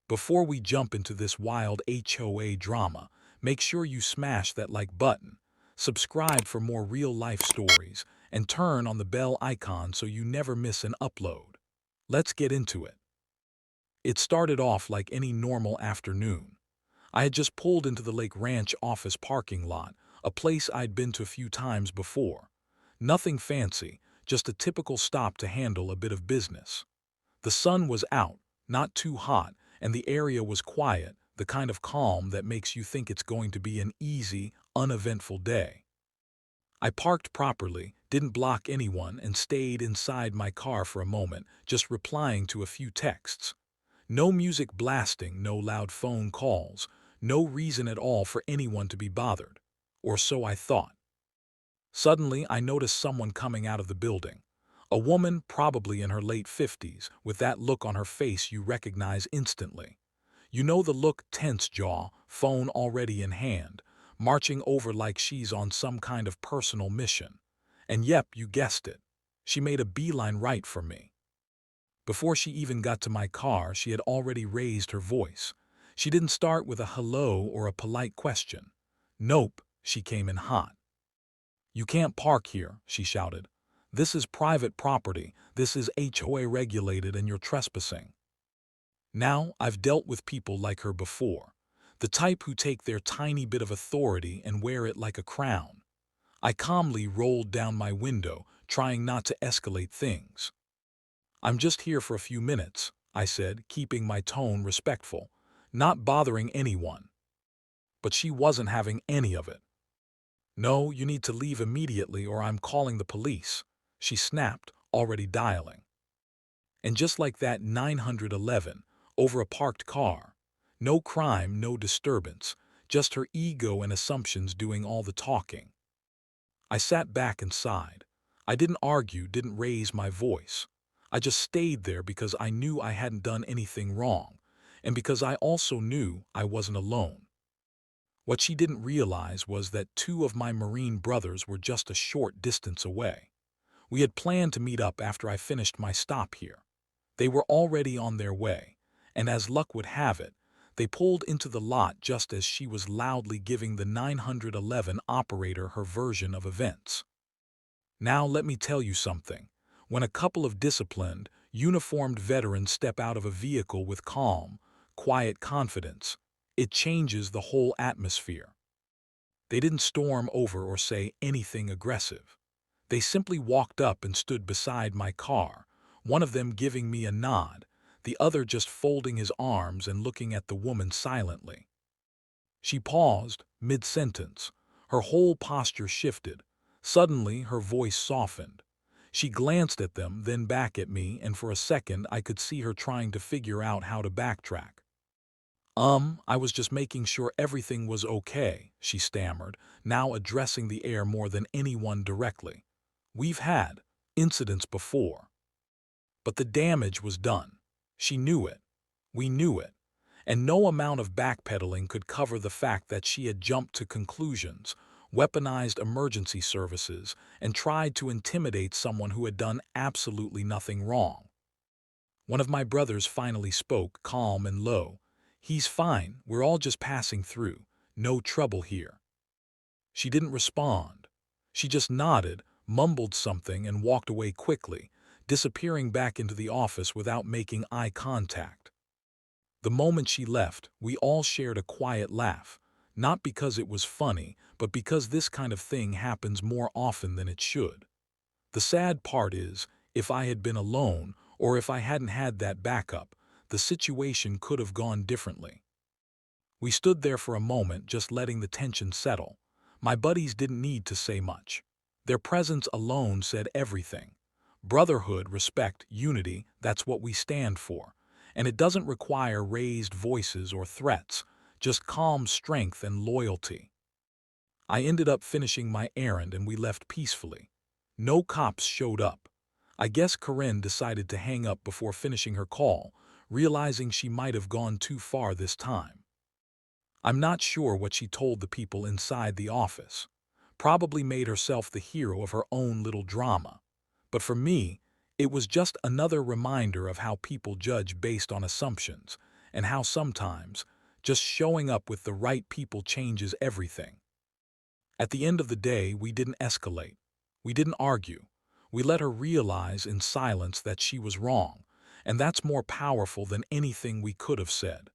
Before we jump into this wild HOA drama, make sure you smash that like button, subscribe for more real-life stories, and turn on the bell icon so you never miss an upload. Let's get into it. It started off like any normal afternoon. I had just pulled into the Ranch office parking lot, a place I'd been to a few times before. Nothing fancy, just a typical stop to handle a bit of business. The sun was out, not too hot, and the area was quiet, the kind of calm that makes you think it's going to be an easy, uneventful day. I parked properly, didn't block anyone, and stayed inside my car for a moment, just replying to a few texts. No music blasting, no loud phone calls, no reason at all for anyone to be bothered. Or so I thought. Suddenly, I noticed someone coming out of the building. A woman, probably in her late 50s, with that look on her face you recognize instantly. You know the look, tense jaw, phone already in hand, marching over like she's on some kind of personal mission. And yep, you guessed it. She made a beeline right for me. Before she even got to my car, she had already raised her voice. She didn't start with a hello or a polite question. Nope, she came in hot. "You can't park here," she shouted. "This is private property, this is HOA regulated, and you're trespassing." Now, I've dealt with people like her before. The type who take their tiny bit of authority and wear it like a crown. I calmly rolled down my window, trying not to escalate things. "I'm just here for a few minutes," I said, keeping my tone respectful, not bothering anyone. But she wasn't having any of it. "No, you need to leave immediately or I'm calling the police," she snapped, already dialing. And just like that, 911, over a parked car. No crime, no disturbance, just her ego and assumptions doing all the talking. I sat back and sighed. I didn't argue, didn't raise my voice. I just stayed there because I knew I hadn't done anything wrong, and because I also knew I wasn't alone. What she didn't realize was that two of my Marine brothers were just a short distance away. We had planned to meet up after I finished my stop here. They were already on their way, and as luck would have it, they pulled into the lot just as she was loudly giving the 911 operator her version of events. Now let me tell you something. When a couple of disciplined, uniformed veterans step out of a vehicle with calm, quiet confidence, it changes the whole atmosphere. They didn't storm over or say anything aggressive. They simply walked up and stood beside my car, one of them giving me a nod, the other just folding his arms and looking at the woman silently. She paused, mid-sentence. Her whole posture shifted. Suddenly, her voice softened. She glanced at them, then back at me, and for a second I could see her trying to figure out how to backtrack. I was just making sure everything was okay," she stammered, now addressing the air more than anyone directly. "We've had incidents before." But the damage was done. She knew it. We knew it. And no amount of backpedaling could cover the fact that she had jumped to conclusions, weaponized emergency services, and tried to intimidate someone who had done absolutely nothing wrong. One of my brothers finally spoke, calm and low. "He's fine, we're all just passing through. No trouble here." She didn't respond. She just nodded, mumbled something, and walked away quickly, disappearing back into the office without making eye contact. The moment she left, we all shared a quiet laugh, not because it was funny, but because this kind of thing happens more often than it should. The sad part is, if I had been alone, or if I hadn't had that backup, the situation could have gone differently. We stood there for a moment, just letting the tension settle. My buddies didn't need to say much. Their presence alone said everything. Brotherhood, respect, unity, that's what we stand for. And it doesn't require raised voices or threats, just calm strength and loyalty. I ended up finishing my errand and we left peacefully. No cops showed up. I guess Karen decided to hang up before finishing her call, realizing she might have gone too far this time. I'm not sure what she told the people inside the office. Probably made herself the hero of her own little drama. But for me, it was just another reminder of how people judge based on assumptions, and how sometimes just showing up with the right people changes everything. At the end of the day, we didn't escalate. We didn't argue. We let her realize in silence that she was wrong, and that's more powerful than anything we could have said.